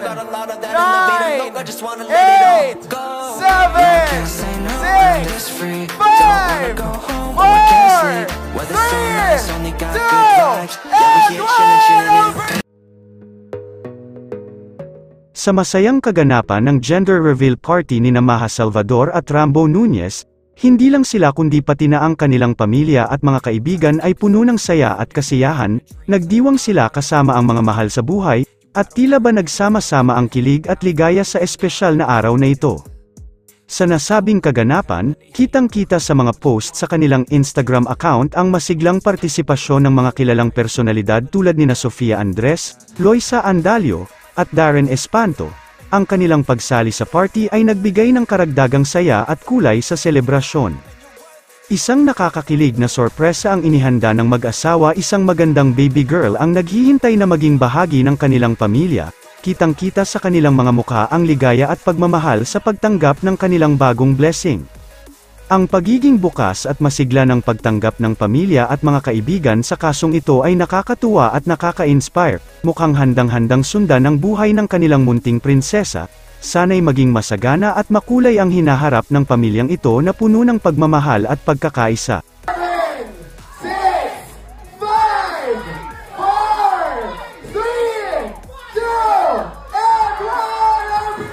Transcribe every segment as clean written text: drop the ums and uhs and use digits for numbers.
9, 8, 7, 6, 5, 4, 3, 2, and 1. Sa masayang kaganapan ng gender reveal party ni Maha Salvador at Rambo Nunez, hindi lang sila kundi pati na ang kanilang pamilya at mga kaibigan ay puno ng saya at kasiyahan, nagdiwang sila kasama ang mga mahal sa buhay, at tila ba nagsama-sama ang kilig at ligaya sa espesyal na araw na ito. Sa nasabing kaganapan, kitang-kita sa mga post sa kanilang Instagram account ang masiglang partisipasyon ng mga kilalang personalidad tulad nina Sofia Andres, Loisa Andalio, at Darren Espanto. Ang kanilang pagsali sa party ay nagbigay ng karagdagang saya at kulay sa selebrasyon. Isang nakakakilig na sorpresa ang inihanda ng mag-asawa, isang magandang baby girl ang naghihintay na maging bahagi ng kanilang pamilya. Kitang-kita sa kanilang mga mukha ang ligaya at pagmamahal sa pagtanggap ng kanilang bagong blessing. Ang pagiging bukas at masigla ng pagtanggap ng pamilya at mga kaibigan sa kasong ito ay nakakatuwa at nakaka-inspire, mukhang handang-handang sundan ang buhay ng kanilang munting prinsesa. Sana'y maging masagana at makulay ang hinaharap ng pamilyang ito na puno ng pagmamahal at pagkakaisa. 7, 6, 5, 4, 3, 2, and 1.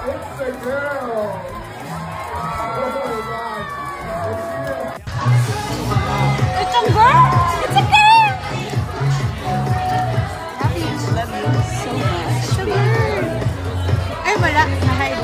It's a girl. Oh my God. It's a girl! It's a girl! Happy, love you so much. It's a girl. Ay, wala. Hi.